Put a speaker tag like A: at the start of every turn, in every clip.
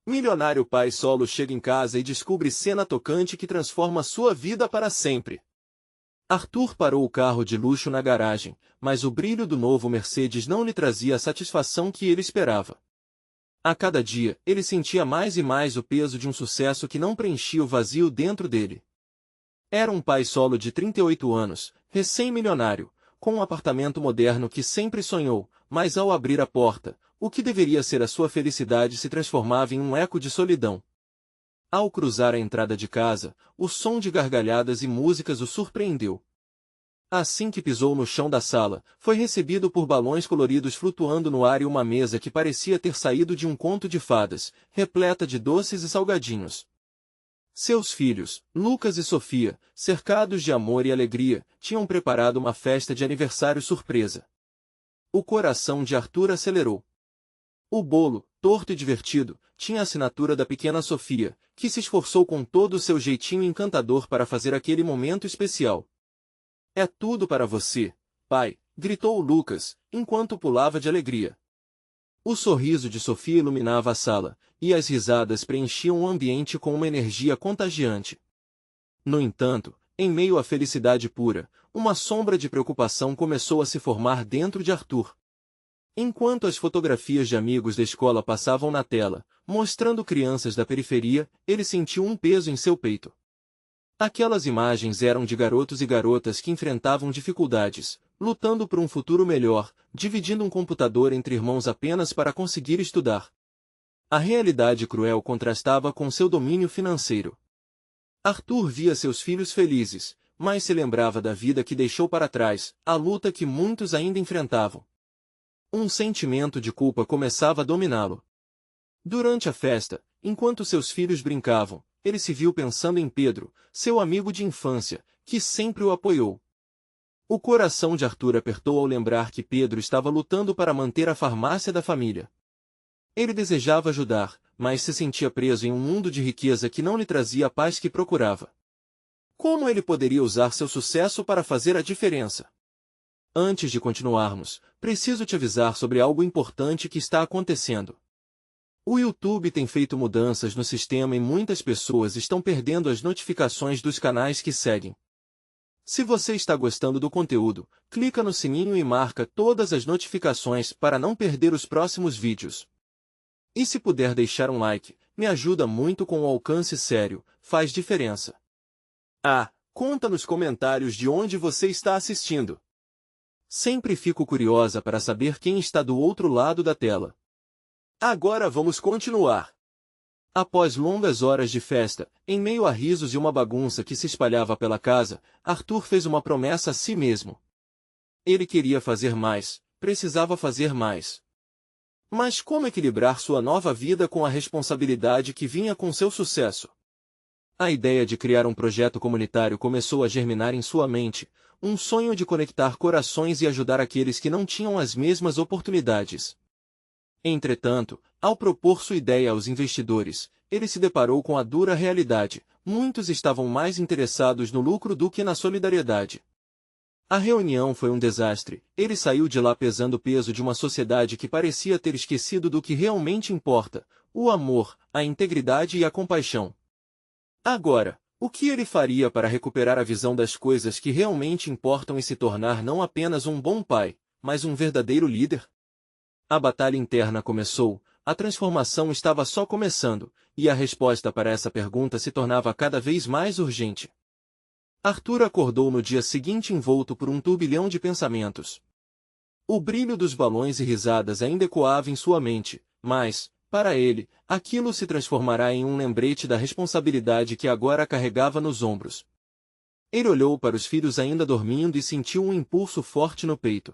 A: Milionário pai solo chega em casa e descobre cena tocante que transforma sua vida para sempre. Arthur parou o carro de luxo na garagem, mas o brilho do novo Mercedes não lhe trazia a satisfação que ele esperava. A cada dia, ele sentia mais e mais o peso de um sucesso que não preenchia o vazio dentro dele. Era um pai solo de 38 anos, recém-milionário, com um apartamento moderno que sempre sonhou, mas ao abrir a porta, o que deveria ser a sua felicidade se transformava em um eco de solidão. Ao cruzar a entrada de casa, o som de gargalhadas e músicas o surpreendeu. Assim que pisou no chão da sala, foi recebido por balões coloridos flutuando no ar e uma mesa que parecia ter saído de um conto de fadas, repleta de doces e salgadinhos. Seus filhos, Lucas e Sofia, cercados de amor e alegria, tinham preparado uma festa de aniversário surpresa. O coração de Arthur acelerou. O bolo, torto e divertido, tinha a assinatura da pequena Sofia, que se esforçou com todo o seu jeitinho encantador para fazer aquele momento especial. "É tudo para você, pai", gritou Lucas, enquanto pulava de alegria. O sorriso de Sofia iluminava a sala, e as risadas preenchiam o ambiente com uma energia contagiante. No entanto, em meio à felicidade pura, uma sombra de preocupação começou a se formar dentro de Arthur. Enquanto as fotografias de amigos da escola passavam na tela, mostrando crianças da periferia, ele sentiu um peso em seu peito. Aquelas imagens eram de garotos e garotas que enfrentavam dificuldades, lutando por um futuro melhor, dividindo um computador entre irmãos apenas para conseguir estudar. A realidade cruel contrastava com seu domínio financeiro. Arthur via seus filhos felizes, mas se lembrava da vida que deixou para trás, a luta que muitos ainda enfrentavam. Um sentimento de culpa começava a dominá-lo. Durante a festa, enquanto seus filhos brincavam, ele se viu pensando em Pedro, seu amigo de infância, que sempre o apoiou. O coração de Arthur apertou ao lembrar que Pedro estava lutando para manter a farmácia da família. Ele desejava ajudar, mas se sentia preso em um mundo de riqueza que não lhe trazia a paz que procurava. Como ele poderia usar seu sucesso para fazer a diferença? Antes de continuarmos, preciso te avisar sobre algo importante que está acontecendo. O YouTube tem feito mudanças no sistema e muitas pessoas estão perdendo as notificações dos canais que seguem. Se você está gostando do conteúdo, clica no sininho e marca todas as notificações para não perder os próximos vídeos. E se puder deixar um like, me ajuda muito com o alcance sério, faz diferença. Conta nos comentários de onde você está assistindo. Sempre fico curiosa para saber quem está do outro lado da tela. Agora vamos continuar. Após longas horas de festa, em meio a risos e uma bagunça que se espalhava pela casa, Arthur fez uma promessa a si mesmo. Ele queria fazer mais, precisava fazer mais. Mas como equilibrar sua nova vida com a responsabilidade que vinha com seu sucesso? A ideia de criar um projeto comunitário começou a germinar em sua mente, um sonho de conectar corações e ajudar aqueles que não tinham as mesmas oportunidades. Entretanto, ao propor sua ideia aos investidores, ele se deparou com a dura realidade: muitos estavam mais interessados no lucro do que na solidariedade. A reunião foi um desastre, ele saiu de lá pesando o peso de uma sociedade que parecia ter esquecido do que realmente importa: o amor, a integridade e a compaixão. Agora, o que ele faria para recuperar a visão das coisas que realmente importam e se tornar não apenas um bom pai, mas um verdadeiro líder? A batalha interna começou, a transformação estava só começando, e a resposta para essa pergunta se tornava cada vez mais urgente. Arthur acordou no dia seguinte envolto por um turbilhão de pensamentos. O brilho dos balões e risadas ainda ecoava em sua mente, mas, para ele, aquilo se transformará em um lembrete da responsabilidade que agora carregava nos ombros. Ele olhou para os filhos ainda dormindo e sentiu um impulso forte no peito.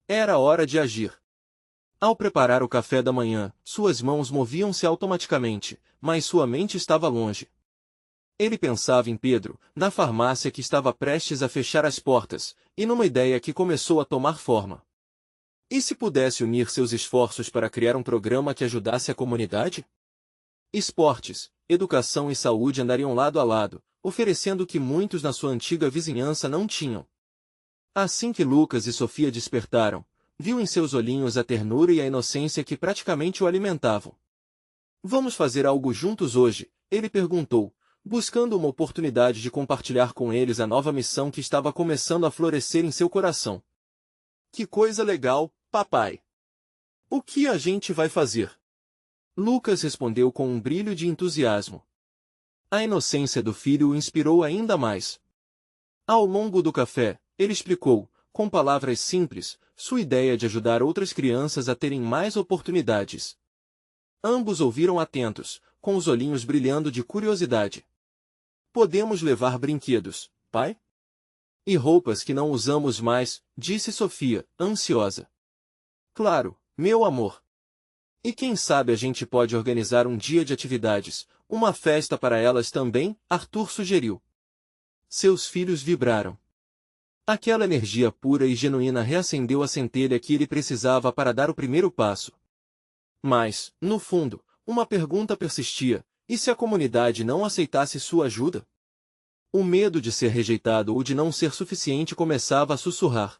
A: Era hora de agir. Ao preparar o café da manhã, suas mãos moviam-se automaticamente, mas sua mente estava longe. Ele pensava em Pedro, na farmácia que estava prestes a fechar as portas, e numa ideia que começou a tomar forma. E se pudesse unir seus esforços para criar um programa que ajudasse a comunidade? Esportes, educação e saúde andariam lado a lado, oferecendo o que muitos na sua antiga vizinhança não tinham. Assim que Lucas e Sofia despertaram, viu em seus olhinhos a ternura e a inocência que praticamente o alimentavam. Vamos fazer algo juntos hoje? Ele perguntou, buscando uma oportunidade de compartilhar com eles a nova missão que estava começando a florescer em seu coração. Que coisa legal, papai! O que a gente vai fazer? Lucas respondeu com um brilho de entusiasmo. A inocência do filho o inspirou ainda mais. Ao longo do café, ele explicou, com palavras simples, sua ideia de ajudar outras crianças a terem mais oportunidades. Ambos ouviram atentos, com os olhinhos brilhando de curiosidade. Podemos levar brinquedos, pai? E roupas que não usamos mais, disse Sofia, ansiosa. Claro, meu amor. E quem sabe a gente pode organizar um dia de atividades, uma festa para elas também, Arthur sugeriu. Seus filhos vibraram. Aquela energia pura e genuína reacendeu a centelha que ele precisava para dar o primeiro passo. Mas, no fundo, uma pergunta persistia: e se a comunidade não aceitasse sua ajuda? O medo de ser rejeitado ou de não ser suficiente começava a sussurrar.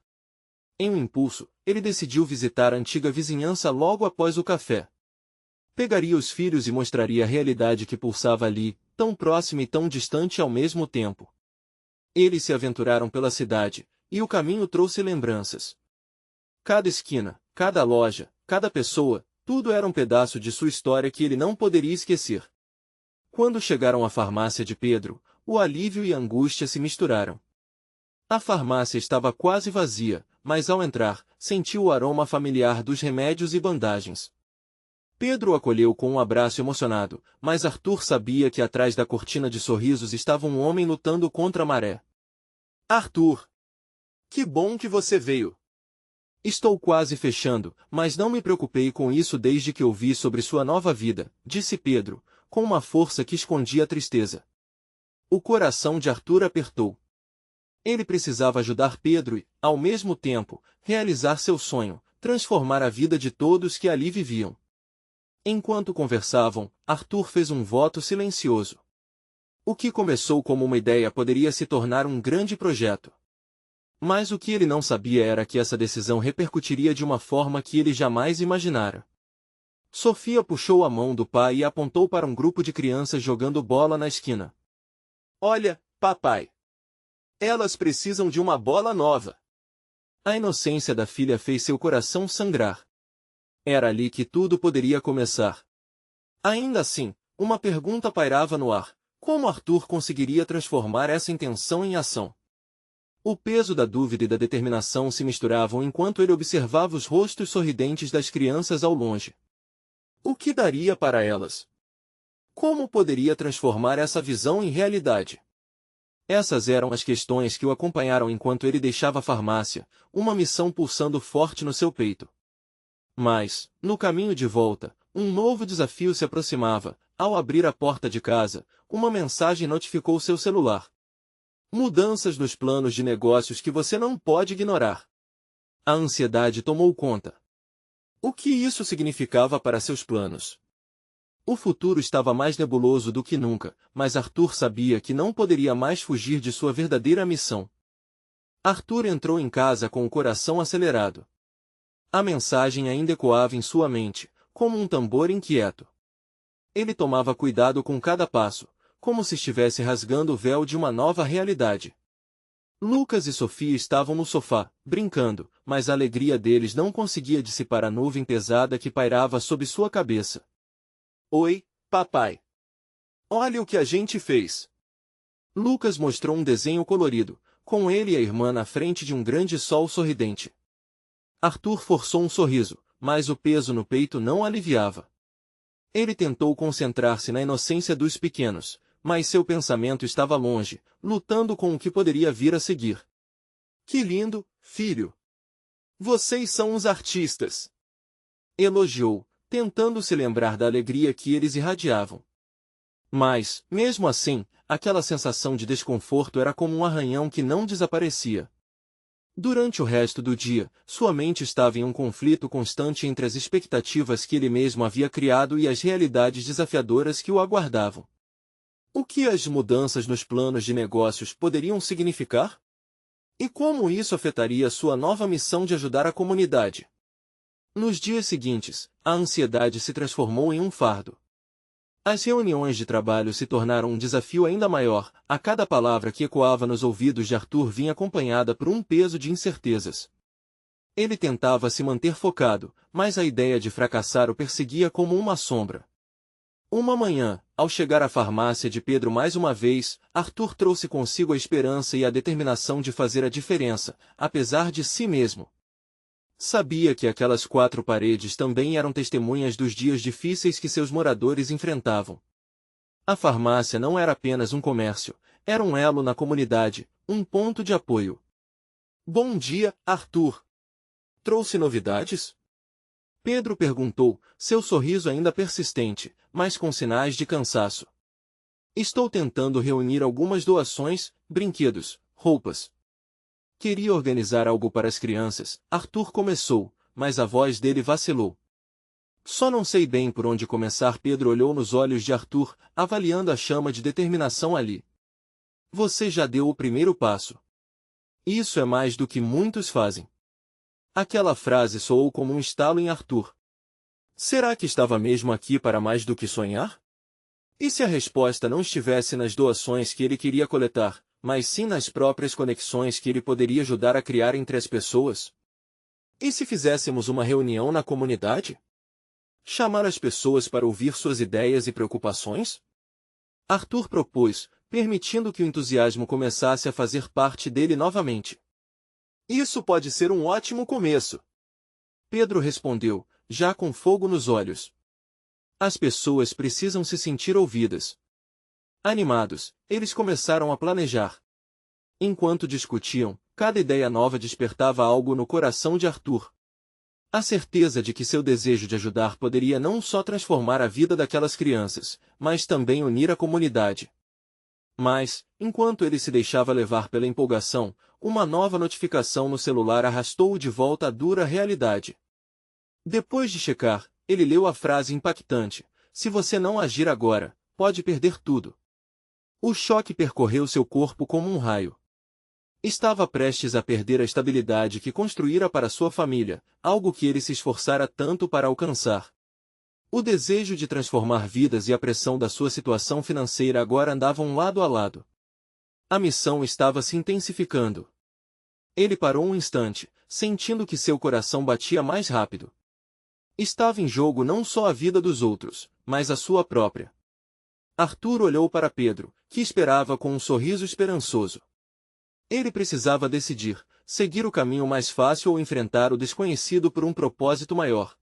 A: Em um impulso, ele decidiu visitar a antiga vizinhança logo após o café. Pegaria os filhos e mostraria a realidade que pulsava ali, tão próxima e tão distante ao mesmo tempo. Eles se aventuraram pela cidade, e o caminho trouxe lembranças. Cada esquina, cada loja, cada pessoa, tudo era um pedaço de sua história que ele não poderia esquecer. Quando chegaram à farmácia de Pedro, o alívio e a angústia se misturaram. A farmácia estava quase vazia, mas ao entrar, sentiu o aroma familiar dos remédios e bandagens. Pedro o acolheu com um abraço emocionado, mas Arthur sabia que atrás da cortina de sorrisos estava um homem lutando contra a maré. Arthur! Que bom que você veio! Estou quase fechando, mas não me preocupei com isso desde que ouvi sobre sua nova vida, disse Pedro, com uma força que escondia a tristeza. O coração de Arthur apertou. Ele precisava ajudar Pedro e, ao mesmo tempo, realizar seu sonho, transformar a vida de todos que ali viviam. Enquanto conversavam, Arthur fez um voto silencioso. O que começou como uma ideia poderia se tornar um grande projeto. Mas o que ele não sabia era que essa decisão repercutiria de uma forma que ele jamais imaginara. Sofia puxou a mão do pai e apontou para um grupo de crianças jogando bola na esquina. Olha, papai! Elas precisam de uma bola nova. A inocência da filha fez seu coração sangrar. Era ali que tudo poderia começar. Ainda assim, uma pergunta pairava no ar: como Arthur conseguiria transformar essa intenção em ação? O peso da dúvida e da determinação se misturavam enquanto ele observava os rostos sorridentes das crianças ao longe. O que daria para elas? Como poderia transformar essa visão em realidade? Essas eram as questões que o acompanharam enquanto ele deixava a farmácia, uma missão pulsando forte no seu peito. Mas, no caminho de volta, um novo desafio se aproximava. Ao abrir a porta de casa, uma mensagem notificou seu celular. Mudanças nos planos de negócios que você não pode ignorar. A ansiedade tomou conta. O que isso significava para seus planos? O futuro estava mais nebuloso do que nunca, mas Arthur sabia que não poderia mais fugir de sua verdadeira missão. Arthur entrou em casa com o coração acelerado. A mensagem ainda ecoava em sua mente, como um tambor inquieto. Ele tomava cuidado com cada passo, como se estivesse rasgando o véu de uma nova realidade. Lucas e Sofia estavam no sofá, brincando, mas a alegria deles não conseguia dissipar a nuvem pesada que pairava sob sua cabeça. Oi, papai. Olha o que a gente fez. Lucas mostrou um desenho colorido, com ele e a irmã na frente de um grande sol sorridente. Arthur forçou um sorriso, mas o peso no peito não aliviava. Ele tentou concentrar-se na inocência dos pequenos, mas seu pensamento estava longe, lutando com o que poderia vir a seguir. Que lindo, filho! Vocês são uns artistas! Elogiou, tentando se lembrar da alegria que eles irradiavam. Mas, mesmo assim, aquela sensação de desconforto era como um arranhão que não desaparecia. Durante o resto do dia, sua mente estava em um conflito constante entre as expectativas que ele mesmo havia criado e as realidades desafiadoras que o aguardavam. O que as mudanças nos planos de negócios poderiam significar? E como isso afetaria sua nova missão de ajudar a comunidade? Nos dias seguintes, a ansiedade se transformou em um fardo. As reuniões de trabalho se tornaram um desafio ainda maior. A cada palavra que ecoava nos ouvidos de Arthur vinha acompanhada por um peso de incertezas. Ele tentava se manter focado, mas a ideia de fracassar o perseguia como uma sombra. Uma manhã, ao chegar à farmácia de Pedro mais uma vez, Arthur trouxe consigo a esperança e a determinação de fazer a diferença, apesar de si mesmo. Sabia que aquelas quatro paredes também eram testemunhas dos dias difíceis que seus moradores enfrentavam. A farmácia não era apenas um comércio, era um elo na comunidade, um ponto de apoio. Bom dia, Arthur. Trouxe novidades? Pedro perguntou, seu sorriso ainda persistente, mas com sinais de cansaço. Estou tentando reunir algumas doações, brinquedos, roupas. Queria organizar algo para as crianças, Arthur começou, mas a voz dele vacilou. Só não sei bem por onde começar. Pedro olhou nos olhos de Arthur, avaliando a chama de determinação ali. Você já deu o primeiro passo. Isso é mais do que muitos fazem. Aquela frase soou como um estalo em Arthur. Será que estava mesmo aqui para mais do que sonhar? E se a resposta não estivesse nas doações que ele queria coletar, mas sim nas próprias conexões que ele poderia ajudar a criar entre as pessoas? E se fizéssemos uma reunião na comunidade? Chamar as pessoas para ouvir suas ideias e preocupações? Arthur propôs, permitindo que o entusiasmo começasse a fazer parte dele novamente. Isso pode ser um ótimo começo. Pedro respondeu, já com fogo nos olhos. As pessoas precisam se sentir ouvidas. Animados, eles começaram a planejar. Enquanto discutiam, cada ideia nova despertava algo no coração de Arthur. A certeza de que seu desejo de ajudar poderia não só transformar a vida daquelas crianças, mas também unir a comunidade. Mas, enquanto ele se deixava levar pela empolgação, uma nova notificação no celular arrastou-o de volta à dura realidade. Depois de checar, ele leu a frase impactante: se você não agir agora, pode perder tudo. O choque percorreu seu corpo como um raio. Estava prestes a perder a estabilidade que construíra para sua família, algo que ele se esforçara tanto para alcançar. O desejo de transformar vidas e a pressão da sua situação financeira agora andavam lado a lado. A missão estava se intensificando. Ele parou um instante, sentindo que seu coração batia mais rápido. Estava em jogo não só a vida dos outros, mas a sua própria. Arthur olhou para Pedro, que esperava com um sorriso esperançoso. Ele precisava decidir, seguir o caminho mais fácil ou enfrentar o desconhecido por um propósito maior.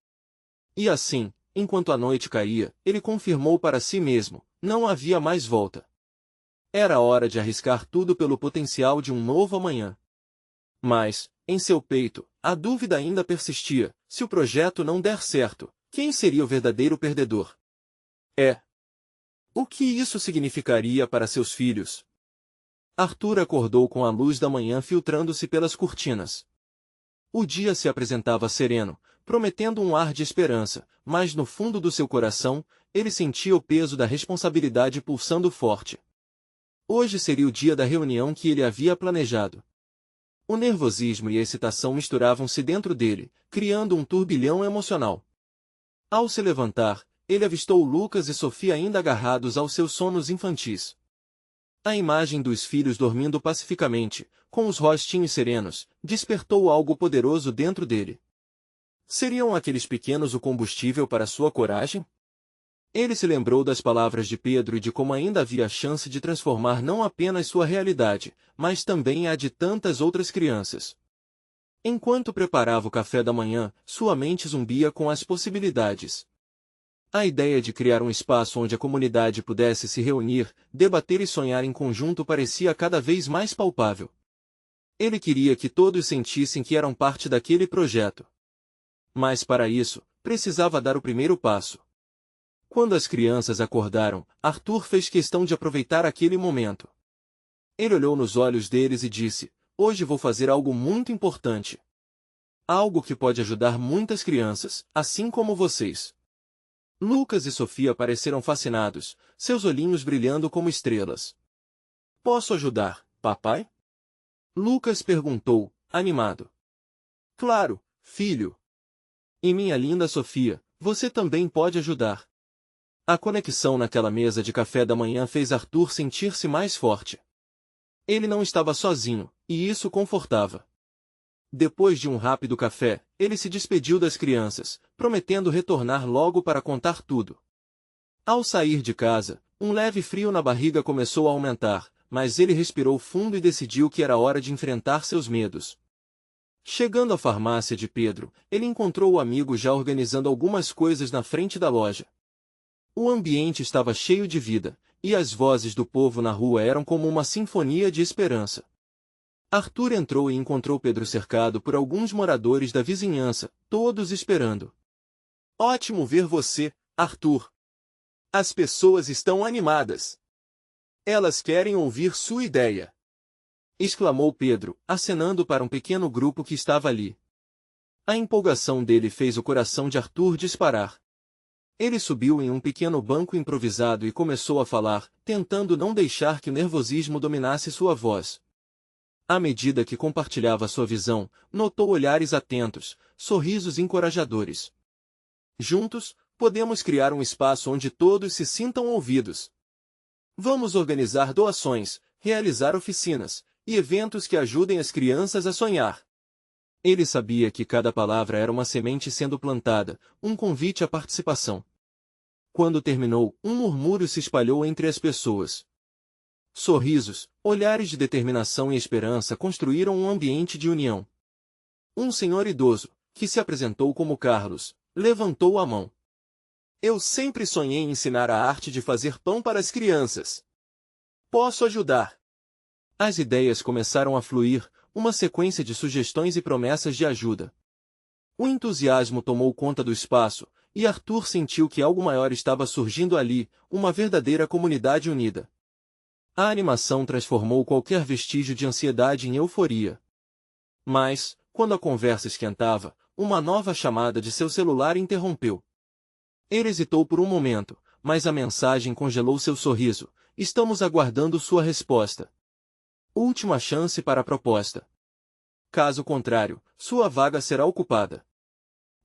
A: E assim, enquanto a noite caía, ele confirmou para si mesmo, não havia mais volta. Era hora de arriscar tudo pelo potencial de um novo amanhã. Mas, em seu peito, a dúvida ainda persistia: se o projeto não der certo, quem seria o verdadeiro perdedor? O que isso significaria para seus filhos? Arthur acordou com a luz da manhã filtrando-se pelas cortinas. O dia se apresentava sereno, prometendo um ar de esperança, mas no fundo do seu coração, ele sentia o peso da responsabilidade pulsando forte. Hoje seria o dia da reunião que ele havia planejado. O nervosismo e a excitação misturavam-se dentro dele, criando um turbilhão emocional. Ao se levantar, ele avistou Lucas e Sofia ainda agarrados aos seus sonos infantis. A imagem dos filhos dormindo pacificamente, com os rostinhos serenos, despertou algo poderoso dentro dele. Seriam aqueles pequenos o combustível para sua coragem? Ele se lembrou das palavras de Pedro e de como ainda havia a chance de transformar não apenas sua realidade, mas também a de tantas outras crianças. Enquanto preparava o café da manhã, sua mente zumbia com as possibilidades. A ideia de criar um espaço onde a comunidade pudesse se reunir, debater e sonhar em conjunto parecia cada vez mais palpável. Ele queria que todos sentissem que eram parte daquele projeto. Mas para isso, precisava dar o primeiro passo. Quando as crianças acordaram, Arthur fez questão de aproveitar aquele momento. Ele olhou nos olhos deles e disse: hoje vou fazer algo muito importante. Algo que pode ajudar muitas crianças, assim como vocês. Lucas e Sofia pareceram fascinados, seus olhinhos brilhando como estrelas. Posso ajudar, papai? Lucas perguntou, animado. Claro, filho. E minha linda Sofia, você também pode ajudar. A conexão naquela mesa de café da manhã fez Arthur sentir-se mais forte. Ele não estava sozinho, e isso o confortava. Depois de um rápido café, ele se despediu das crianças, prometendo retornar logo para contar tudo. Ao sair de casa, um leve frio na barriga começou a aumentar, mas ele respirou fundo e decidiu que era hora de enfrentar seus medos. Chegando à farmácia de Pedro, ele encontrou o amigo já organizando algumas coisas na frente da loja. O ambiente estava cheio de vida, e as vozes do povo na rua eram como uma sinfonia de esperança. Arthur entrou e encontrou Pedro cercado por alguns moradores da vizinhança, todos esperando. Ótimo ver você, Arthur! As pessoas estão animadas. Elas querem ouvir sua ideia! Exclamou Pedro, acenando para um pequeno grupo que estava ali. A empolgação dele fez o coração de Arthur disparar. Ele subiu em um pequeno banco improvisado e começou a falar, tentando não deixar que o nervosismo dominasse sua voz. À medida que compartilhava sua visão, notou olhares atentos, sorrisos encorajadores. Juntos, podemos criar um espaço onde todos se sintam ouvidos. Vamos organizar doações, realizar oficinas e eventos que ajudem as crianças a sonhar. Ele sabia que cada palavra era uma semente sendo plantada, um convite à participação. Quando terminou, um murmúrio se espalhou entre as pessoas. Sorrisos, olhares de determinação e esperança construíram um ambiente de união. Um senhor idoso, que se apresentou como Carlos, levantou a mão. Eu sempre sonhei em ensinar a arte de fazer pão para as crianças. Posso ajudar? As ideias começaram a fluir, uma sequência de sugestões e promessas de ajuda. O entusiasmo tomou conta do espaço, e Arthur sentiu que algo maior estava surgindo ali, uma verdadeira comunidade unida. A animação transformou qualquer vestígio de ansiedade em euforia. Mas, quando a conversa esquentava, uma nova chamada de seu celular interrompeu. Ele hesitou por um momento, mas a mensagem congelou seu sorriso. Estamos aguardando sua resposta. Última chance para a proposta. Caso contrário, sua vaga será ocupada.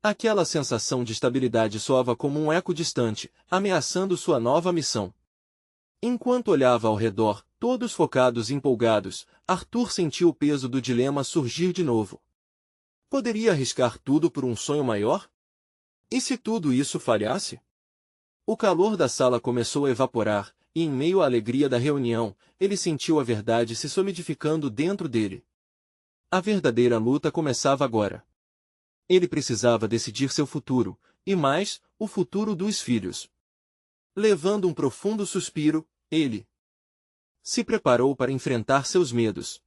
A: Aquela sensação de estabilidade soava como um eco distante, ameaçando sua nova missão. Enquanto olhava ao redor, todos focados e empolgados, Arthur sentiu o peso do dilema surgir de novo. Poderia arriscar tudo por um sonho maior? E se tudo isso falhasse? O calor da sala começou a evaporar, e em meio à alegria da reunião, ele sentiu a verdade se solidificando dentro dele. A verdadeira luta começava agora. Ele precisava decidir seu futuro, e mais, o futuro dos filhos. Levando um profundo suspiro, ele se preparou para enfrentar seus medos.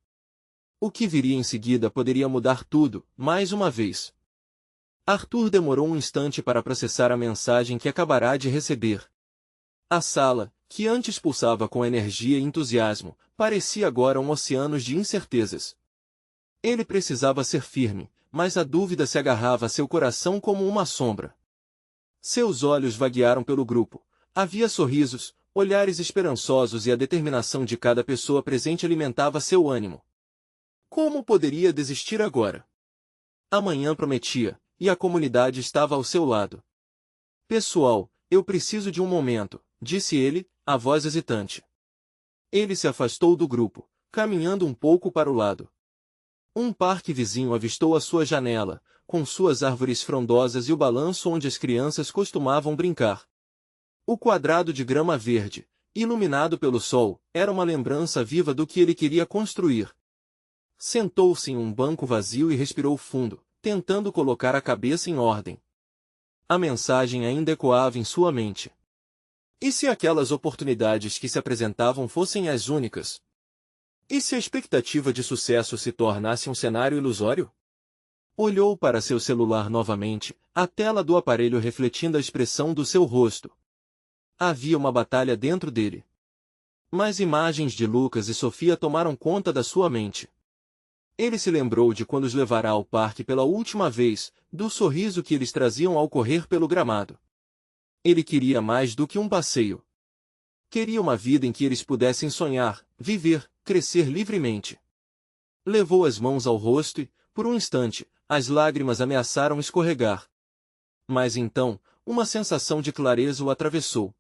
A: O que viria em seguida poderia mudar tudo, mais uma vez. Arthur demorou um instante para processar a mensagem que acabará de receber. A sala, que antes pulsava com energia e entusiasmo, parecia agora um oceano de incertezas. Ele precisava ser firme, mas a dúvida se agarrava a seu coração como uma sombra. Seus olhos vaguearam pelo grupo. Havia sorrisos, olhares esperançosos e a determinação de cada pessoa presente alimentava seu ânimo. Como poderia desistir agora? Amanhã prometia, e a comunidade estava ao seu lado. Pessoal, eu preciso de um momento, disse ele, a voz hesitante. Ele se afastou do grupo, caminhando um pouco para o lado. Um parque vizinho avistou a sua janela, com suas árvores frondosas e o balanço onde as crianças costumavam brincar. O quadrado de grama verde, iluminado pelo sol, era uma lembrança viva do que ele queria construir. Sentou-se em um banco vazio e respirou fundo, tentando colocar a cabeça em ordem. A mensagem ainda ecoava em sua mente. E se aquelas oportunidades que se apresentavam fossem as únicas? E se a expectativa de sucesso se tornasse um cenário ilusório? Olhou para seu celular novamente, a tela do aparelho refletindo a expressão do seu rosto. Havia uma batalha dentro dele. Mas imagens de Lucas e Sofia tomaram conta da sua mente. Ele se lembrou de quando os levará ao parque pela última vez, do sorriso que eles traziam ao correr pelo gramado. Ele queria mais do que um passeio. Queria uma vida em que eles pudessem sonhar, viver, crescer livremente. Levou as mãos ao rosto e, por um instante, as lágrimas ameaçaram escorregar. Mas então, uma sensação de clareza o atravessou.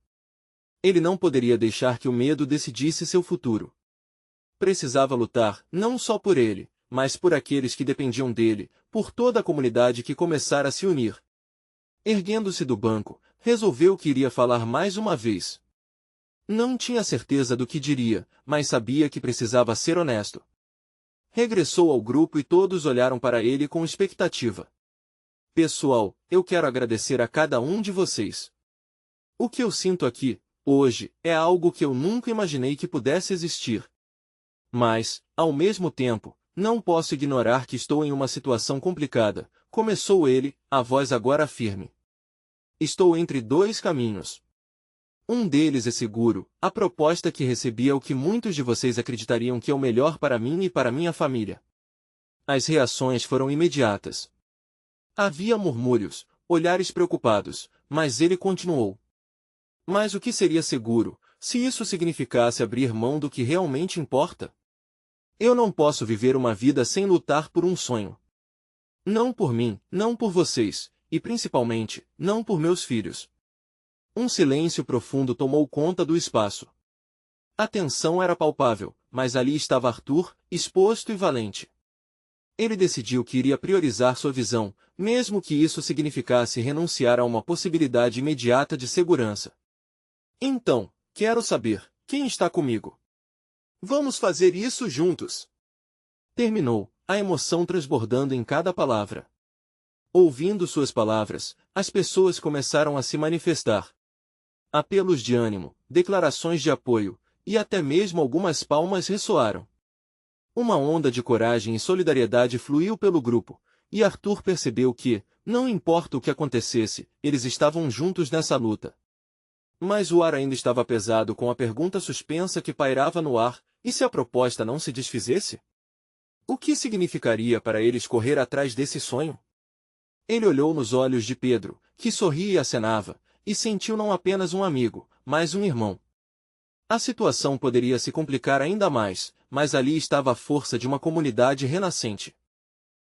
A: Ele não poderia deixar que o medo decidisse seu futuro. Precisava lutar, não só por ele, mas por aqueles que dependiam dele, por toda a comunidade que começara a se unir. Erguendo-se do banco, resolveu que iria falar mais uma vez. Não tinha certeza do que diria, mas sabia que precisava ser honesto. Regressou ao grupo e todos olharam para ele com expectativa. Pessoal, eu quero agradecer a cada um de vocês. O que eu sinto aqui, hoje, é algo que eu nunca imaginei que pudesse existir. Mas, ao mesmo tempo, não posso ignorar que estou em uma situação complicada, começou ele, a voz agora firme. Estou entre dois caminhos. Um deles é seguro, a proposta que recebi é o que muitos de vocês acreditariam que é o melhor para mim e para minha família. As reações foram imediatas. Havia murmúrios, olhares preocupados, mas ele continuou. Mas o que seria seguro, se isso significasse abrir mão do que realmente importa? Eu não posso viver uma vida sem lutar por um sonho. Não por mim, não por vocês, e principalmente, não por meus filhos. Um silêncio profundo tomou conta do espaço. A tensão era palpável, mas ali estava Arthur, exposto e valente. Ele decidiu que iria priorizar sua visão, mesmo que isso significasse renunciar a uma possibilidade imediata de segurança. Então, quero saber, quem está comigo? Vamos fazer isso juntos. Terminou, a emoção transbordando em cada palavra. Ouvindo suas palavras, as pessoas começaram a se manifestar. Apelos de ânimo, declarações de apoio, e até mesmo algumas palmas ressoaram. Uma onda de coragem e solidariedade fluiu pelo grupo, e Arthur percebeu que, não importa o que acontecesse, eles estavam juntos nessa luta. Mas o ar ainda estava pesado com a pergunta suspensa que pairava no ar, e se a proposta não se desfizesse? O que significaria para eles correr atrás desse sonho? Ele olhou nos olhos de Pedro, que sorria e acenava, e sentiu não apenas um amigo, mas um irmão. A situação poderia se complicar ainda mais, mas ali estava a força de uma comunidade renascente.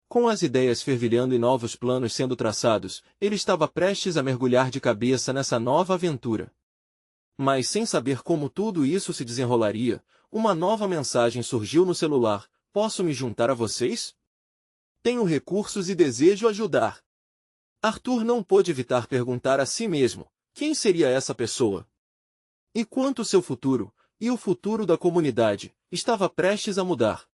A: Com as ideias fervilhando e novos planos sendo traçados, ele estava prestes a mergulhar de cabeça nessa nova aventura. Mas sem saber como tudo isso se desenrolaria, uma nova mensagem surgiu no celular: posso me juntar a vocês? Tenho recursos e desejo ajudar. Arthur não pôde evitar perguntar a si mesmo: quem seria essa pessoa? E quanto seu futuro, e o futuro da comunidade, estava prestes a mudar.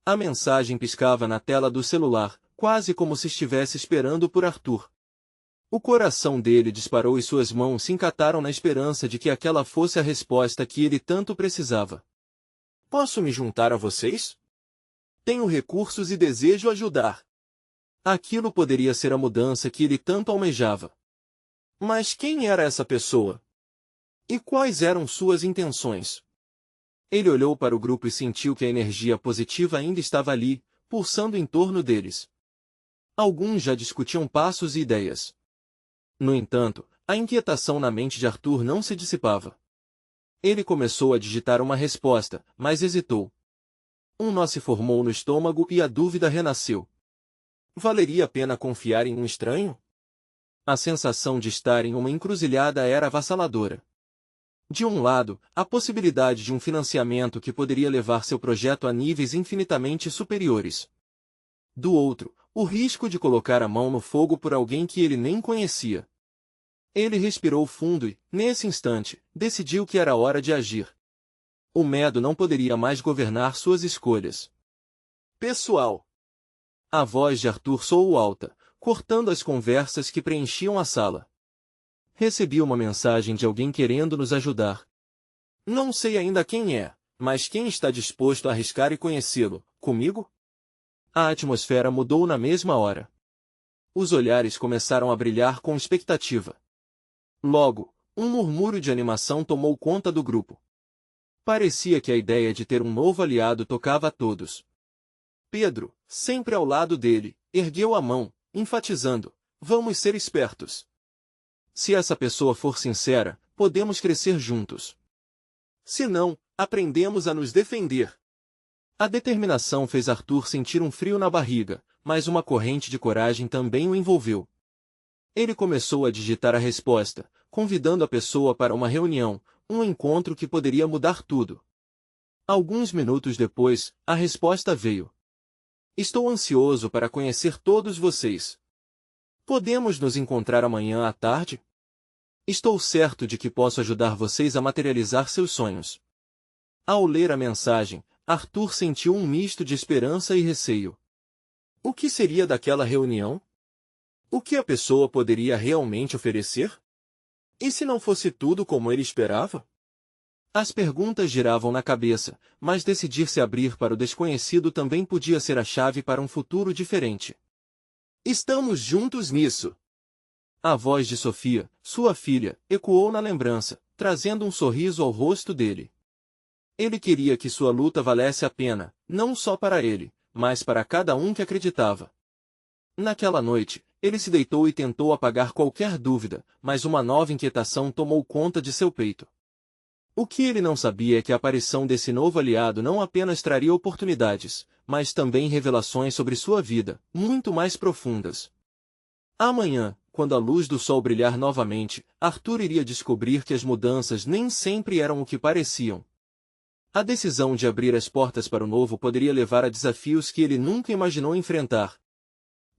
A: A mensagem piscava na tela do celular, quase como se estivesse esperando por Arthur. O coração dele disparou e suas mãos se encataram na esperança de que aquela fosse a resposta que ele tanto precisava. Posso me juntar a vocês? Tenho recursos e desejo ajudar. Aquilo poderia ser a mudança que ele tanto almejava. Mas quem era essa pessoa? E quais eram suas intenções? Ele olhou para o grupo e sentiu que a energia positiva ainda estava ali, pulsando em torno deles. Alguns já discutiam passos e ideias. No entanto, a inquietação na mente de Arthur não se dissipava. Ele começou a digitar uma resposta, mas hesitou. Um nó se formou no estômago e a dúvida renasceu. Valeria a pena confiar em um estranho? A sensação de estar em uma encruzilhada era avassaladora. De um lado, a possibilidade de um financiamento que poderia levar seu projeto a níveis infinitamente superiores. Do outro, o risco de colocar a mão no fogo por alguém que ele nem conhecia. Ele respirou fundo e, nesse instante, decidiu que era hora de agir. O medo não poderia mais governar suas escolhas. Pessoal! A voz de Arthur soou alta, cortando as conversas que preenchiam a sala. Recebi uma mensagem de alguém querendo nos ajudar. Não sei ainda quem é, mas quem está disposto a arriscar e conhecê-lo, comigo? A atmosfera mudou na mesma hora. Os olhares começaram a brilhar com expectativa. Logo, um murmúrio de animação tomou conta do grupo. Parecia que a ideia de ter um novo aliado tocava a todos. Pedro, sempre ao lado dele, ergueu a mão, enfatizando: vamos ser espertos. Se essa pessoa for sincera, podemos crescer juntos. Se não, aprendemos a nos defender. A determinação fez Arthur sentir um frio na barriga, mas uma corrente de coragem também o envolveu. Ele começou a digitar a resposta, convidando a pessoa para uma reunião, um encontro que poderia mudar tudo. Alguns minutos depois, a resposta veio. Estou ansioso para conhecer todos vocês. Podemos nos encontrar amanhã à tarde? Estou certo de que posso ajudar vocês a materializar seus sonhos. Ao ler a mensagem, Arthur sentiu um misto de esperança e receio. O que seria daquela reunião? O que a pessoa poderia realmente oferecer? E se não fosse tudo como ele esperava? As perguntas giravam na cabeça, mas decidir se abrir para o desconhecido também podia ser a chave para um futuro diferente. Estamos juntos nisso. A voz de Sofia, sua filha, ecoou na lembrança, trazendo um sorriso ao rosto dele. Ele queria que sua luta valesse a pena, não só para ele, mas para cada um que acreditava. Naquela noite, ele se deitou e tentou apagar qualquer dúvida, mas uma nova inquietação tomou conta de seu peito. O que ele não sabia é que a aparição desse novo aliado não apenas traria oportunidades, mas também revelações sobre sua vida, muito mais profundas. Amanhã, quando a luz do sol brilhar novamente, Arthur iria descobrir que as mudanças nem sempre eram o que pareciam. A decisão de abrir as portas para o novo poderia levar a desafios que ele nunca imaginou enfrentar.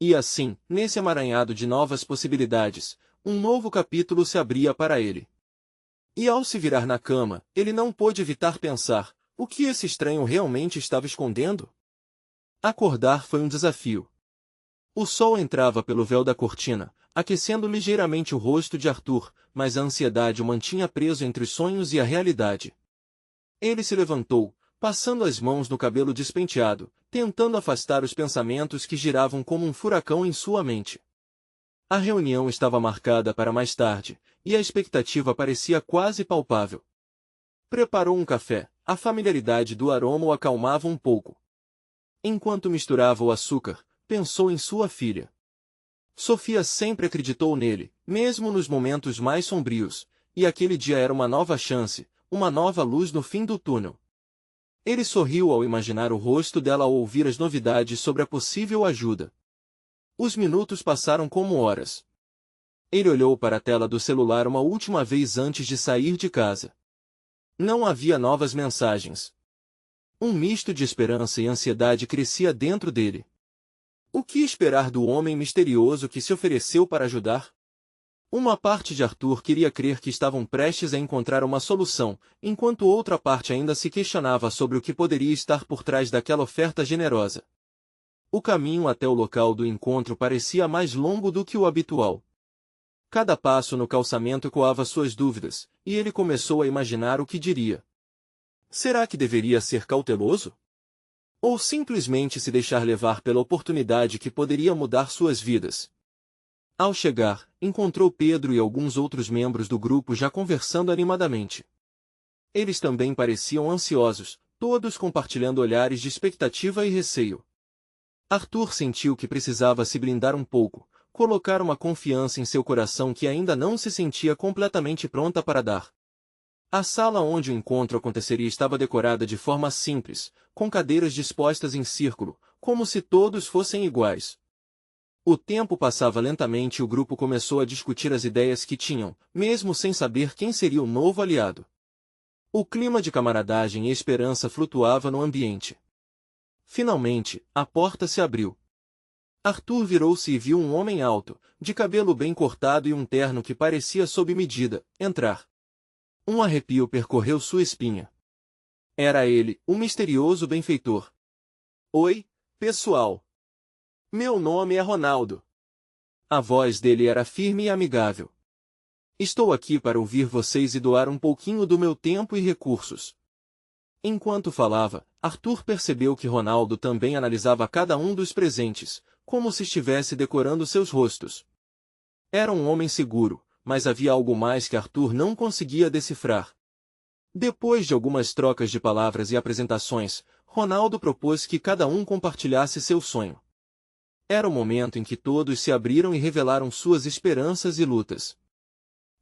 A: E assim, nesse emaranhado de novas possibilidades, um novo capítulo se abria para ele. E ao se virar na cama, ele não pôde evitar pensar, o que esse estranho realmente estava escondendo? Acordar foi um desafio. O sol entrava pelo véu da cortina, aquecendo ligeiramente o rosto de Arthur, mas a ansiedade o mantinha preso entre os sonhos e a realidade. Ele se levantou, passando as mãos no cabelo despenteado, tentando afastar os pensamentos que giravam como um furacão em sua mente. A reunião estava marcada para mais tarde, e a expectativa parecia quase palpável. Preparou um café, a familiaridade do aroma o acalmava um pouco. Enquanto misturava o açúcar, pensou em sua filha. Sofia sempre acreditou nele, mesmo nos momentos mais sombrios, e aquele dia era uma nova chance, uma nova luz no fim do túnel. Ele sorriu ao imaginar o rosto dela ao ouvir as novidades sobre a possível ajuda. Os minutos passaram como horas. Ele olhou para a tela do celular uma última vez antes de sair de casa. Não havia novas mensagens. Um misto de esperança e ansiedade crescia dentro dele. O que esperar do homem misterioso que se ofereceu para ajudar? Uma parte de Arthur queria crer que estavam prestes a encontrar uma solução, enquanto outra parte ainda se questionava sobre o que poderia estar por trás daquela oferta generosa. O caminho até o local do encontro parecia mais longo do que o habitual. Cada passo no calçamento ecoava suas dúvidas, e ele começou a imaginar o que diria. Será que deveria ser cauteloso? Ou simplesmente se deixar levar pela oportunidade que poderia mudar suas vidas? Ao chegar, encontrou Pedro e alguns outros membros do grupo já conversando animadamente. Eles também pareciam ansiosos, todos compartilhando olhares de expectativa e receio. Arthur sentiu que precisava se blindar um pouco, colocar uma confiança em seu coração que ainda não se sentia completamente pronta para dar. A sala onde o encontro aconteceria estava decorada de forma simples, com cadeiras dispostas em círculo, como se todos fossem iguais. O tempo passava lentamente e o grupo começou a discutir as ideias que tinham, mesmo sem saber quem seria o novo aliado. O clima de camaradagem e esperança flutuava no ambiente. Finalmente, a porta se abriu. Arthur virou-se e viu um homem alto, de cabelo bem cortado e um terno que parecia sob medida, entrar. Um arrepio percorreu sua espinha. Era ele, o misterioso benfeitor. Oi, pessoal. Meu nome é Ronaldo. A voz dele era firme e amigável. Estou aqui para ouvir vocês e doar um pouquinho do meu tempo e recursos. Enquanto falava, Arthur percebeu que Ronaldo também analisava cada um dos presentes, como se estivesse decorando seus rostos. Era um homem seguro, mas havia algo mais que Arthur não conseguia decifrar. Depois de algumas trocas de palavras e apresentações, Ronaldo propôs que cada um compartilhasse seu sonho. Era o momento em que todos se abriram e revelaram suas esperanças e lutas.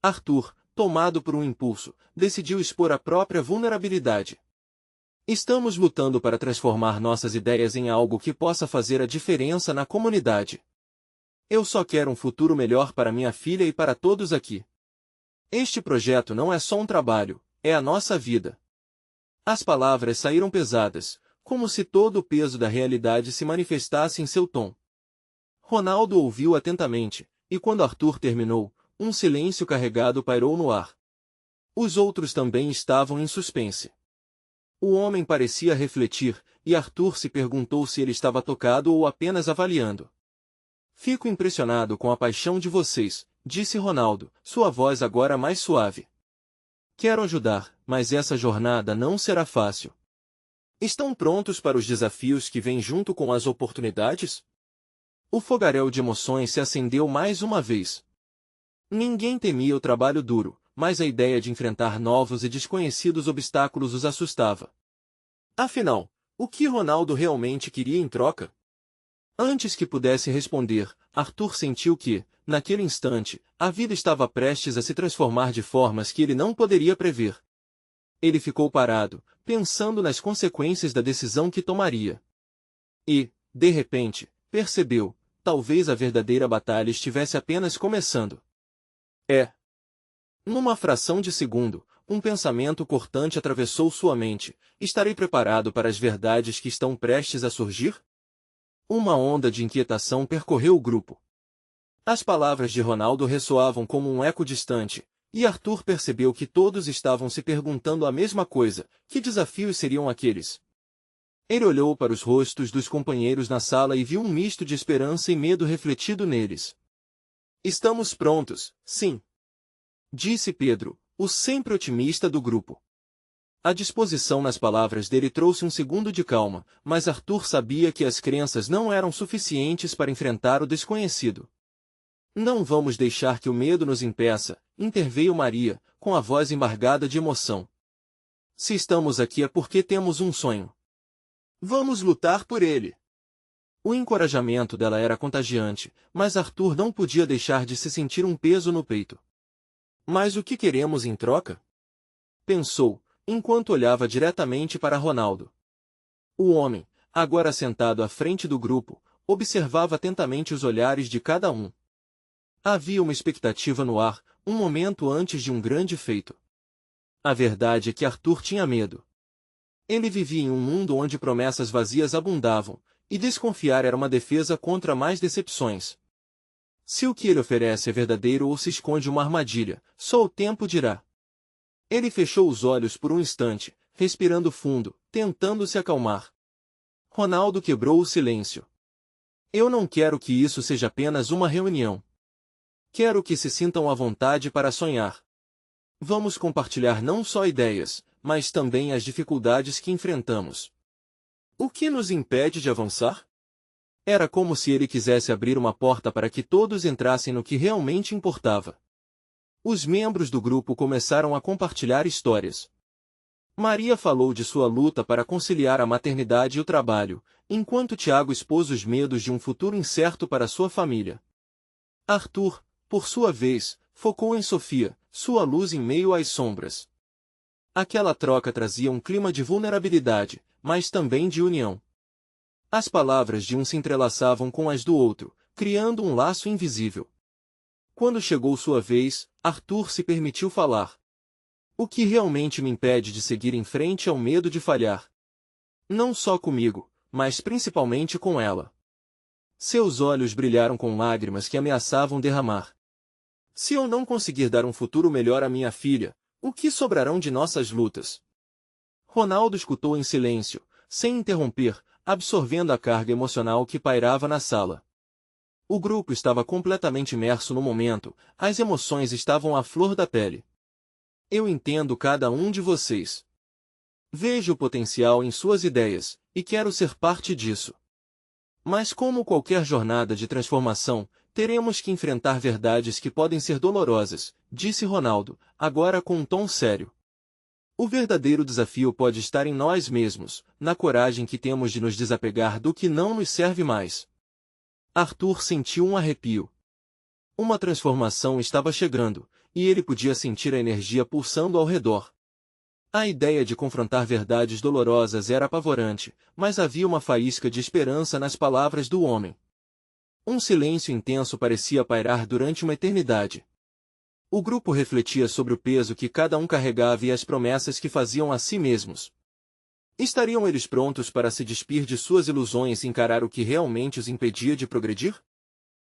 A: Arthur, tomado por um impulso, decidiu expor a própria vulnerabilidade. Estamos lutando para transformar nossas ideias em algo que possa fazer a diferença na comunidade. Eu só quero um futuro melhor para minha filha e para todos aqui. Este projeto não é só um trabalho, é a nossa vida. As palavras saíram pesadas, como se todo o peso da realidade se manifestasse em seu tom. Ronaldo ouviu atentamente, e quando Arthur terminou, um silêncio carregado pairou no ar. Os outros também estavam em suspense. O homem parecia refletir, e Arthur se perguntou se ele estava tocado ou apenas avaliando. Fico impressionado com a paixão de vocês, disse Ronaldo, sua voz agora mais suave. Quero ajudar, mas essa jornada não será fácil. Estão prontos para os desafios que vêm junto com as oportunidades? O fogaréu de emoções se acendeu mais uma vez. Ninguém temia o trabalho duro, mas a ideia de enfrentar novos e desconhecidos obstáculos os assustava. Afinal, o que Ronaldo realmente queria em troca? Antes que pudesse responder, Arthur sentiu que, naquele instante, a vida estava prestes a se transformar de formas que ele não poderia prever. Ele ficou parado, pensando nas consequências da decisão que tomaria. E, de repente, percebeu, talvez a verdadeira batalha estivesse apenas começando. Numa fração de segundo, um pensamento cortante atravessou sua mente. Estarei preparado para as verdades que estão prestes a surgir? Uma onda de inquietação percorreu o grupo. As palavras de Ronaldo ressoavam como um eco distante, e Arthur percebeu que todos estavam se perguntando a mesma coisa: que desafios seriam aqueles? Ele olhou para os rostos dos companheiros na sala e viu um misto de esperança e medo refletido neles. Estamos prontos, sim, disse Pedro, o sempre otimista do grupo. A disposição nas palavras dele trouxe um segundo de calma, mas Arthur sabia que as crenças não eram suficientes para enfrentar o desconhecido. Não vamos deixar que o medo nos impeça, interveio Maria, com a voz embargada de emoção. Se estamos aqui é porque temos um sonho. Vamos lutar por ele. O encorajamento dela era contagiante, mas Arthur não podia deixar de se sentir um peso no peito. Mas o que queremos em troca? Pensou, enquanto olhava diretamente para Ronaldo. O homem, agora sentado à frente do grupo, observava atentamente os olhares de cada um. Havia uma expectativa no ar, um momento antes de um grande feito. A verdade é que Arthur tinha medo. Ele vivia em um mundo onde promessas vazias abundavam, e desconfiar era uma defesa contra mais decepções. Se o que ele oferece é verdadeiro ou se esconde uma armadilha, só o tempo dirá. Ele fechou os olhos por um instante, respirando fundo, tentando se acalmar. Ronaldo quebrou o silêncio. Eu não quero que isso seja apenas uma reunião. Quero que se sintam à vontade para sonhar. Vamos compartilhar não só ideias, mas também as dificuldades que enfrentamos. O que nos impede de avançar? Era como se ele quisesse abrir uma porta para que todos entrassem no que realmente importava. Os membros do grupo começaram a compartilhar histórias. Maria falou de sua luta para conciliar a maternidade e o trabalho, enquanto Tiago expôs os medos de um futuro incerto para sua família. Arthur, por sua vez, focou em Sofia, sua luz em meio às sombras. Aquela troca trazia um clima de vulnerabilidade, mas também de união. As palavras de um se entrelaçavam com as do outro, criando um laço invisível. Quando chegou sua vez, Arthur se permitiu falar. O que realmente me impede de seguir em frente é o medo de falhar. Não só comigo, mas principalmente com ela. Seus olhos brilharam com lágrimas que ameaçavam derramar. Se eu não conseguir dar um futuro melhor à minha filha, o que sobrarão de nossas lutas? Ronaldo escutou em silêncio, sem interromper, absorvendo a carga emocional que pairava na sala. O grupo estava completamente imerso no momento, as emoções estavam à flor da pele. Eu entendo cada um de vocês. Vejo o potencial em suas ideias, e quero ser parte disso. Mas como qualquer jornada de transformação, teremos que enfrentar verdades que podem ser dolorosas, disse Ronaldo, agora com um tom sério. O verdadeiro desafio pode estar em nós mesmos, na coragem que temos de nos desapegar do que não nos serve mais. Arthur sentiu um arrepio. Uma transformação estava chegando, e ele podia sentir a energia pulsando ao redor. A ideia de confrontar verdades dolorosas era apavorante, mas havia uma faísca de esperança nas palavras do homem. Um silêncio intenso parecia pairar durante uma eternidade. O grupo refletia sobre o peso que cada um carregava e as promessas que faziam a si mesmos. Estariam eles prontos para se despir de suas ilusões e encarar o que realmente os impedia de progredir?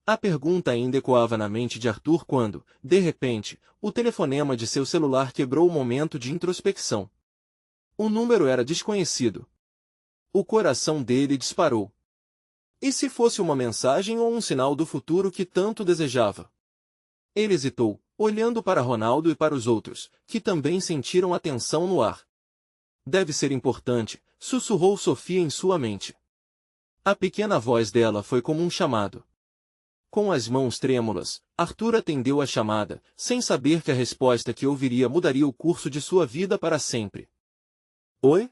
A: A pergunta ainda ecoava na mente de Arthur quando, de repente, o telefonema de seu celular quebrou o momento de introspecção. O número era desconhecido. O coração dele disparou. E se fosse uma mensagem ou um sinal do futuro que tanto desejava? Ele hesitou, olhando para Ronaldo e para os outros, que também sentiram a tensão no ar. Deve ser importante, sussurrou Sofia em sua mente. A pequena voz dela foi como um chamado. Com as mãos trêmulas, Arthur atendeu a chamada, sem saber que a resposta que ouviria mudaria o curso de sua vida para sempre. Oi?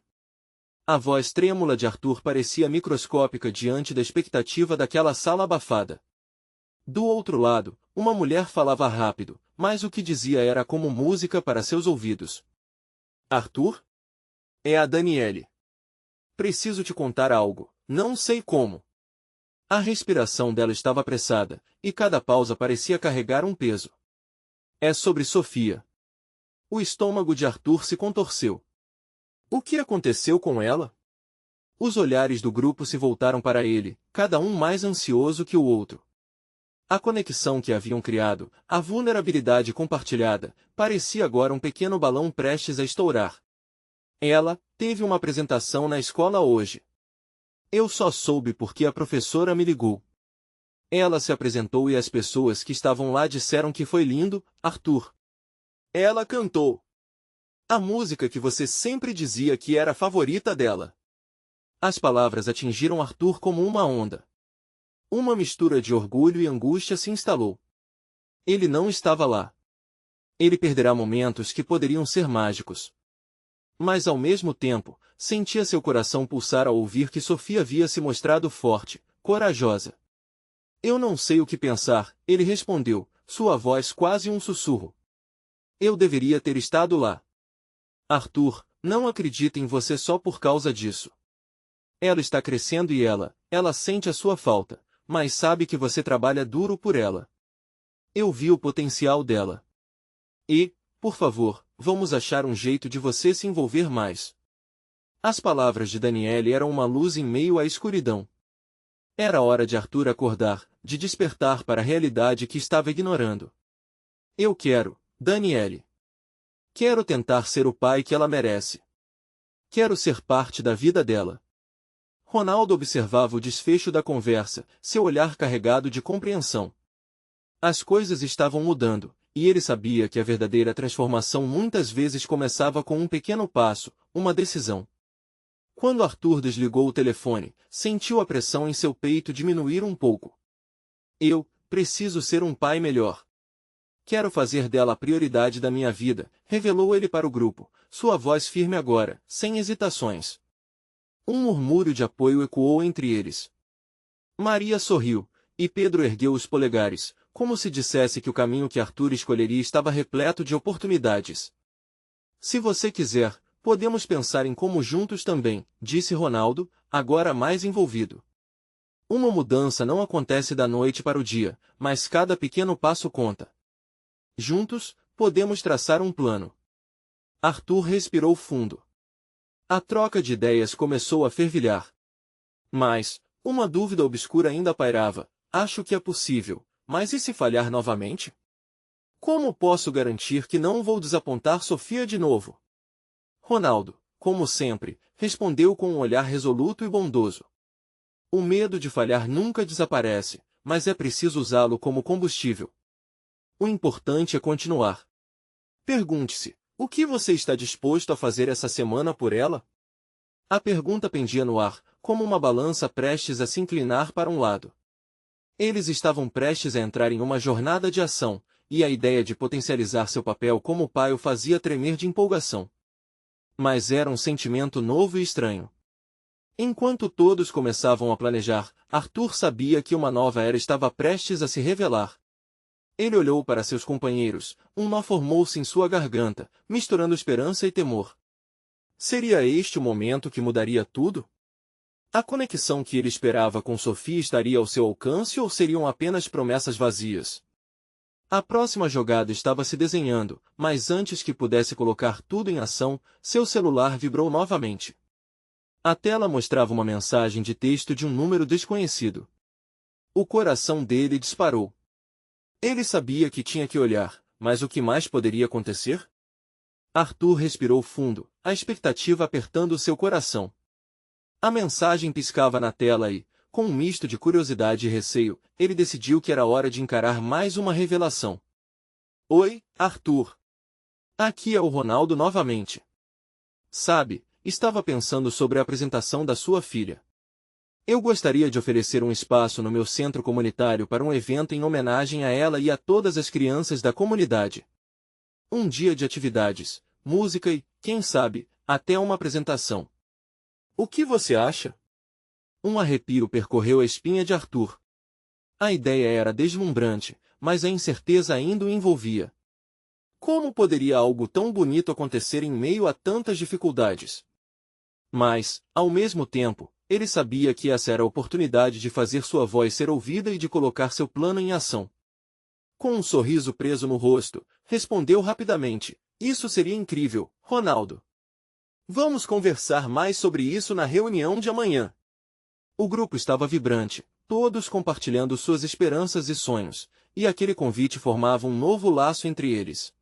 A: A voz trêmula de Arthur parecia microscópica diante da expectativa daquela sala abafada. Do outro lado, uma mulher falava rápido, mas o que dizia era como música para seus ouvidos. Arthur? É a Daniele. Preciso te contar algo, não sei como. A respiração dela estava apressada, e cada pausa parecia carregar um peso. É sobre Sofia. O estômago de Arthur se contorceu. O que aconteceu com ela? Os olhares do grupo se voltaram para ele, cada um mais ansioso que o outro. A conexão que haviam criado, a vulnerabilidade compartilhada, parecia agora um pequeno balão prestes a estourar. Ela teve uma apresentação na escola hoje. Eu só soube porque a professora me ligou. Ela se apresentou e as pessoas que estavam lá disseram que foi lindo, Arthur. Ela cantou a música que você sempre dizia que era a favorita dela. As palavras atingiram Arthur como uma onda. Uma mistura de orgulho e angústia se instalou. Ele não estava lá. Ele perderá momentos que poderiam ser mágicos. Mas ao mesmo tempo, sentia seu coração pulsar ao ouvir que Sofia havia se mostrado forte, corajosa. Eu não sei o que pensar, ele respondeu, sua voz quase um sussurro. Eu deveria ter estado lá. Arthur, não acredita em você só por causa disso. Ela está crescendo e ela sente a sua falta, mas sabe que você trabalha duro por ela. Eu vi o potencial dela. E, por favor, vamos achar um jeito de você se envolver mais. As palavras de Daniele eram uma luz em meio à escuridão. Era hora de Arthur acordar, de despertar para a realidade que estava ignorando. Eu quero, Daniele. Quero tentar ser o pai que ela merece. Quero ser parte da vida dela. Ronaldo observava o desfecho da conversa, seu olhar carregado de compreensão. As coisas estavam mudando, e ele sabia que a verdadeira transformação muitas vezes começava com um pequeno passo, uma decisão. Quando Arthur desligou o telefone, sentiu a pressão em seu peito diminuir um pouco. Eu preciso ser um pai melhor. Quero fazer dela a prioridade da minha vida, revelou ele para o grupo, sua voz firme agora, sem hesitações. Um murmúrio de apoio ecoou entre eles. Maria sorriu, e Pedro ergueu os polegares, como se dissesse que o caminho que Arthur escolheria estava repleto de oportunidades. Se você quiser, podemos pensar em como juntos também, disse Ronaldo, agora mais envolvido. Uma mudança não acontece da noite para o dia, mas cada pequeno passo conta. Juntos, podemos traçar um plano. Arthur respirou fundo. A troca de ideias começou a fervilhar. Mas, uma dúvida obscura ainda pairava. Acho que é possível, mas e se falhar novamente? Como posso garantir que não vou desapontar Sofia de novo? Ronaldo, como sempre, respondeu com um olhar resoluto e bondoso. O medo de falhar nunca desaparece, mas é preciso usá-lo como combustível. O importante é continuar. Pergunte-se, o que você está disposto a fazer essa semana por ela? A pergunta pendia no ar, como uma balança prestes a se inclinar para um lado. Eles estavam prestes a entrar em uma jornada de ação, e a ideia de potencializar seu papel como pai o fazia tremer de empolgação. Mas era um sentimento novo e estranho. Enquanto todos começavam a planejar, Arthur sabia que uma nova era estava prestes a se revelar. Ele olhou para seus companheiros, um nó formou-se em sua garganta, misturando esperança e temor. Seria este o momento que mudaria tudo? A conexão que ele esperava com Sofia estaria ao seu alcance ou seriam apenas promessas vazias? A próxima jogada estava se desenhando, mas antes que pudesse colocar tudo em ação, seu celular vibrou novamente. A tela mostrava uma mensagem de texto de um número desconhecido. O coração dele disparou. Ele sabia que tinha que olhar, mas o que mais poderia acontecer? Arthur respirou fundo, a expectativa apertando seu coração. A mensagem piscava na tela e, com um misto de curiosidade e receio, ele decidiu que era hora de encarar mais uma revelação. Oi, Arthur. Aqui é o Ronaldo novamente. Sabe, estava pensando sobre a apresentação da sua filha. Eu gostaria de oferecer um espaço no meu centro comunitário para um evento em homenagem a ela e a todas as crianças da comunidade. Um dia de atividades, música e, quem sabe, até uma apresentação. O que você acha? Um arrepio percorreu a espinha de Arthur. A ideia era deslumbrante, mas a incerteza ainda o envolvia. Como poderia algo tão bonito acontecer em meio a tantas dificuldades? Mas, ao mesmo tempo, ele sabia que essa era a oportunidade de fazer sua voz ser ouvida e de colocar seu plano em ação. Com um sorriso preso no rosto, respondeu rapidamente, isso seria incrível, Ronaldo. Vamos conversar mais sobre isso na reunião de amanhã. O grupo estava vibrante, todos compartilhando suas esperanças e sonhos, e aquele convite formava um novo laço entre eles.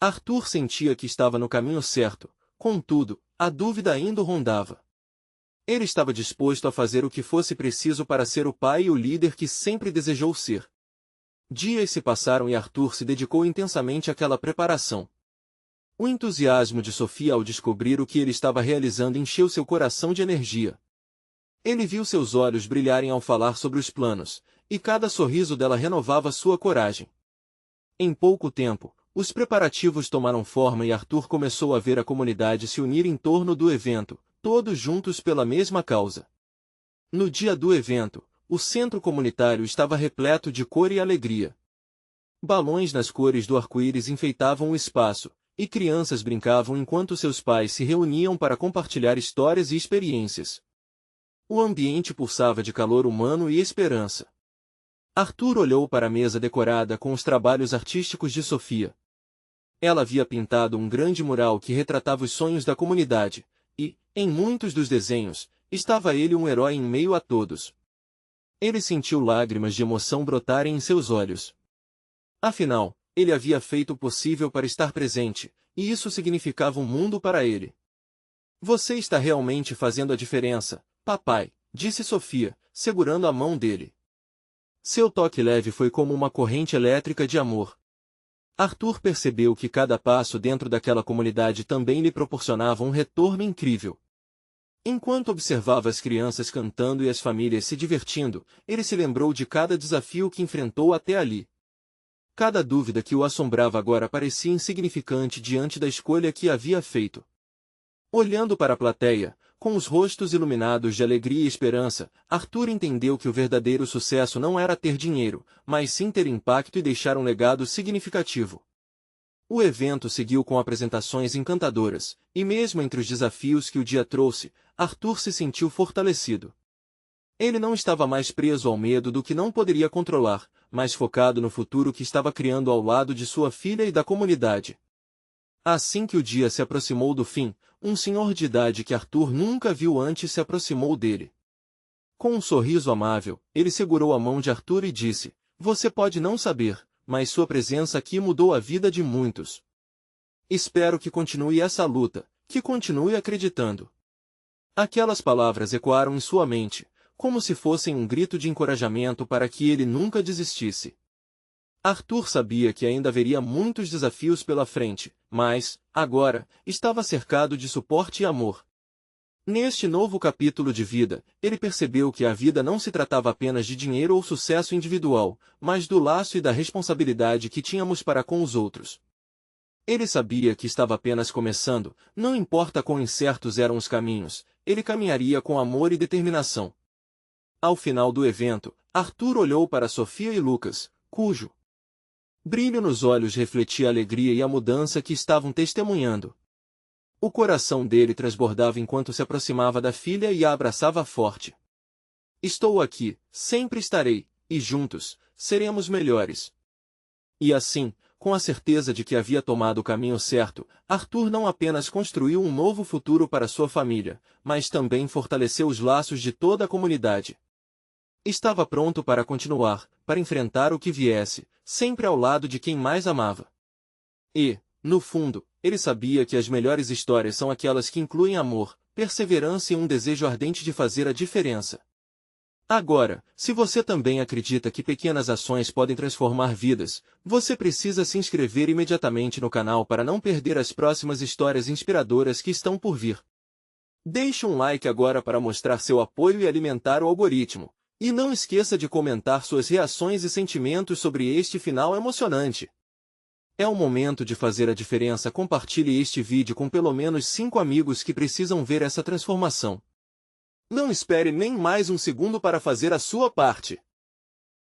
A: Arthur sentia que estava no caminho certo, contudo, a dúvida ainda o rondava. Ele estava disposto a fazer o que fosse preciso para ser o pai e o líder que sempre desejou ser. Dias se passaram e Arthur se dedicou intensamente àquela preparação. O entusiasmo de Sofia ao descobrir o que ele estava realizando encheu seu coração de energia. Ele viu seus olhos brilharem ao falar sobre os planos, e cada sorriso dela renovava sua coragem. Em pouco tempo, os preparativos tomaram forma e Arthur começou a ver a comunidade se unir em torno do evento, todos juntos pela mesma causa. No dia do evento, o centro comunitário estava repleto de cor e alegria. Balões nas cores do arco-íris enfeitavam o espaço, e crianças brincavam enquanto seus pais se reuniam para compartilhar histórias e experiências. O ambiente pulsava de calor humano e esperança. Arthur olhou para a mesa decorada com os trabalhos artísticos de Sofia. Ela havia pintado um grande mural que retratava os sonhos da comunidade, e, em muitos dos desenhos, estava ele um herói em meio a todos. Ele sentiu lágrimas de emoção brotarem em seus olhos. Afinal, ele havia feito o possível para estar presente, e isso significava um mundo para ele. Você está realmente fazendo a diferença, papai, disse Sofia, segurando a mão dele. Seu toque leve foi como uma corrente elétrica de amor. Arthur percebeu que cada passo dentro daquela comunidade também lhe proporcionava um retorno incrível. Enquanto observava as crianças cantando e as famílias se divertindo, ele se lembrou de cada desafio que enfrentou até ali. Cada dúvida que o assombrava agora parecia insignificante diante da escolha que havia feito. Olhando para a plateia, com os rostos iluminados de alegria e esperança, Arthur entendeu que o verdadeiro sucesso não era ter dinheiro, mas sim ter impacto e deixar um legado significativo. O evento seguiu com apresentações encantadoras, e mesmo entre os desafios que o dia trouxe, Arthur se sentiu fortalecido. Ele não estava mais preso ao medo do que não poderia controlar, mas focado no futuro que estava criando ao lado de sua filha e da comunidade. Assim que o dia se aproximou do fim, um senhor de idade que Arthur nunca viu antes se aproximou dele. Com um sorriso amável, ele segurou a mão de Arthur e disse, você pode não saber, mas sua presença aqui mudou a vida de muitos. Espero que continue essa luta, que continue acreditando. Aquelas palavras ecoaram em sua mente, como se fossem um grito de encorajamento para que ele nunca desistisse. Arthur sabia que ainda haveria muitos desafios pela frente, mas, agora, estava cercado de suporte e amor. Neste novo capítulo de vida, ele percebeu que a vida não se tratava apenas de dinheiro ou sucesso individual, mas do laço e da responsabilidade que tínhamos para com os outros. Ele sabia que estava apenas começando, não importa quão incertos eram os caminhos, ele caminharia com amor e determinação. Ao final do evento, Arthur olhou para Sofia e Lucas, cujo brilho nos olhos refletia a alegria e a mudança que estavam testemunhando. O coração dele transbordava enquanto se aproximava da filha e a abraçava forte. Estou aqui, sempre estarei, e juntos, seremos melhores. E assim, com a certeza de que havia tomado o caminho certo, Arthur não apenas construiu um novo futuro para sua família, mas também fortaleceu os laços de toda a comunidade. Estava pronto para continuar, para enfrentar o que viesse, sempre ao lado de quem mais amava. E, no fundo, ele sabia que as melhores histórias são aquelas que incluem amor, perseverança e um desejo ardente de fazer a diferença. Agora, se você também acredita que pequenas ações podem transformar vidas, você precisa se inscrever imediatamente no canal para não perder as próximas histórias inspiradoras que estão por vir. Deixe um like agora para mostrar seu apoio e alimentar o algoritmo. E não esqueça de comentar suas reações e sentimentos sobre este final emocionante. É o momento de fazer a diferença. Compartilhe este vídeo com pelo menos 5 amigos que precisam ver essa transformação. Não espere nem mais um segundo para fazer a sua parte.